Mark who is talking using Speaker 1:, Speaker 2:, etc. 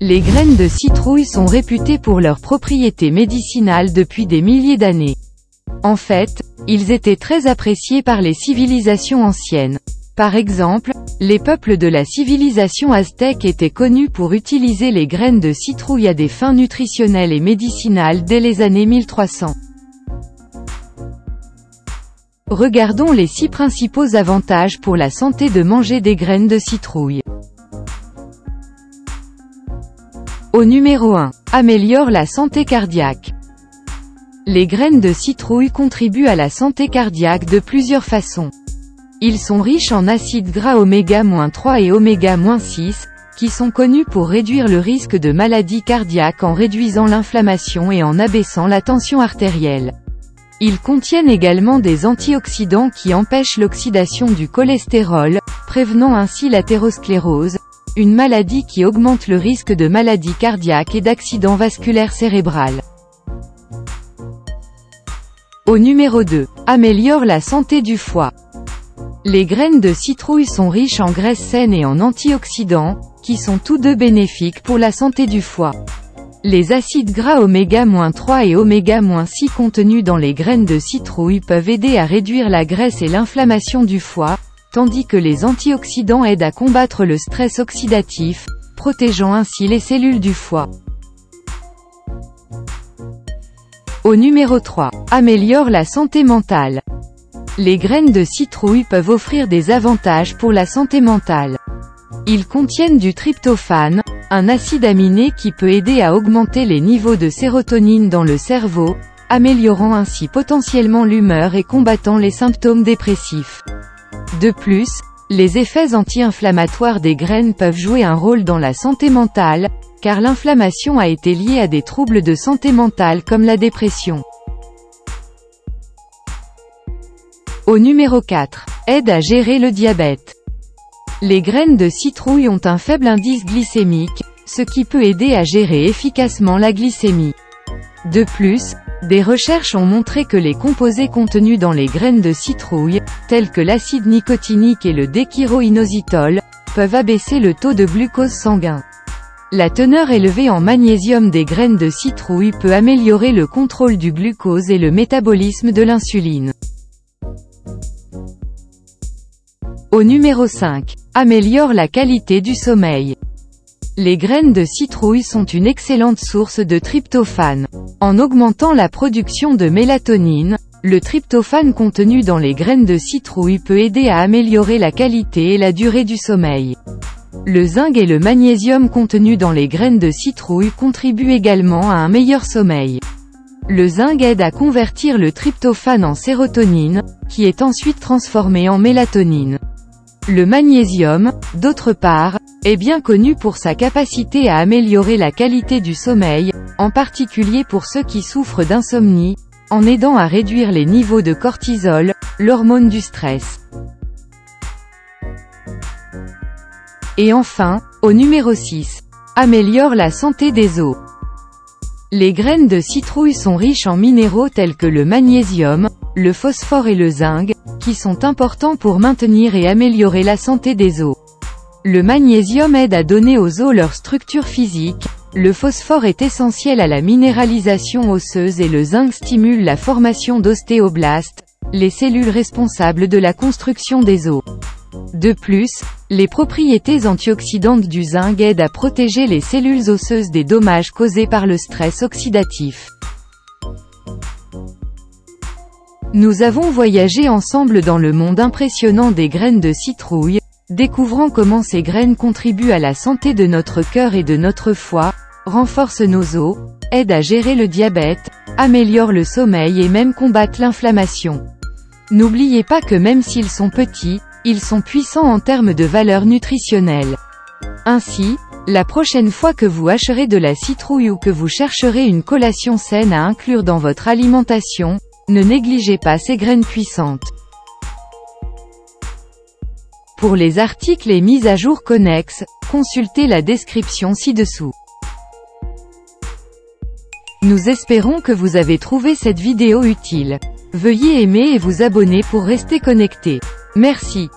Speaker 1: Les graines de citrouille sont réputées pour leurs propriétés médicinales depuis des milliers d'années. En fait, ils étaient très appréciés par les civilisations anciennes. Par exemple, les peuples de la civilisation aztèque étaient connus pour utiliser les graines de citrouille à des fins nutritionnelles et médicinales dès les années 1300. Regardons les 6 principaux avantages pour la santé de manger des graines de citrouille. Au numéro 1. Améliore la santé cardiaque. Les graines de citrouille contribuent à la santé cardiaque de plusieurs façons. Ils sont riches en acides gras oméga-3 et oméga-6, qui sont connus pour réduire le risque de maladies cardiaques en réduisant l'inflammation et en abaissant la tension artérielle. Ils contiennent également des antioxydants qui empêchent l'oxydation du cholestérol, prévenant ainsi l'athérosclérose, une maladie qui augmente le risque de maladies cardiaques et d'accidents vasculaires cérébrales. Au numéro 2. Améliore la santé du foie. Les graines de citrouille sont riches en graisses saines et en antioxydants, qui sont tous deux bénéfiques pour la santé du foie. Les acides gras oméga-3 et oméga-6 contenus dans les graines de citrouille peuvent aider à réduire la graisse et l'inflammation du foie, tandis que les antioxydants aident à combattre le stress oxydatif, protégeant ainsi les cellules du foie. Au numéro 3. Améliore la santé mentale. Les graines de citrouille peuvent offrir des avantages pour la santé mentale. Ils contiennent du tryptophane, un acide aminé qui peut aider à augmenter les niveaux de sérotonine dans le cerveau, améliorant ainsi potentiellement l'humeur et combattant les symptômes dépressifs. De plus, les effets anti-inflammatoires des graines peuvent jouer un rôle dans la santé mentale, car l'inflammation a été liée à des troubles de santé mentale comme la dépression. Au numéro 4. Aide à gérer le diabète. Les graines de citrouille ont un faible indice glycémique, ce qui peut aider à gérer efficacement la glycémie. De plus, des recherches ont montré que les composés contenus dans les graines de citrouille, tels que l'acide nicotinique et le déchiroinositol, peuvent abaisser le taux de glucose sanguin. La teneur élevée en magnésium des graines de citrouille peut améliorer le contrôle du glucose et le métabolisme de l'insuline. Au numéro 5. Améliore la qualité du sommeil. Les graines de citrouille sont une excellente source de tryptophane. En augmentant la production de mélatonine, le tryptophane contenu dans les graines de citrouille peut aider à améliorer la qualité et la durée du sommeil. Le zinc et le magnésium contenus dans les graines de citrouille contribuent également à un meilleur sommeil. Le zinc aide à convertir le tryptophane en sérotonine, qui est ensuite transformé en mélatonine. Le magnésium, d'autre part, est bien connu pour sa capacité à améliorer la qualité du sommeil, en particulier pour ceux qui souffrent d'insomnie, en aidant à réduire les niveaux de cortisol, l'hormone du stress. Et enfin, au numéro 6. Améliore la santé des os. Les graines de citrouille sont riches en minéraux tels que le magnésium, le phosphore et le zinc, qui sont importants pour maintenir et améliorer la santé des os. Le magnésium aide à donner aux os leur structure physique, le phosphore est essentiel à la minéralisation osseuse et le zinc stimule la formation d'ostéoblastes, les cellules responsables de la construction des os. De plus, les propriétés antioxydantes du zinc aident à protéger les cellules osseuses des dommages causés par le stress oxydatif. Nous avons voyagé ensemble dans le monde impressionnant des graines de citrouille, découvrant comment ces graines contribuent à la santé de notre cœur et de notre foie, renforcent nos os, aident à gérer le diabète, améliorent le sommeil et même combattent l'inflammation. N'oubliez pas que même s'ils sont petits, ils sont puissants en termes de valeur nutritionnelle. Ainsi, la prochaine fois que vous hacherez de la citrouille ou que vous chercherez une collation saine à inclure dans votre alimentation, ne négligez pas ces graines puissantes. Pour les articles et mises à jour connexes, consultez la description ci-dessous. Nous espérons que vous avez trouvé cette vidéo utile. Veuillez aimer et vous abonner pour rester connecté. Merci.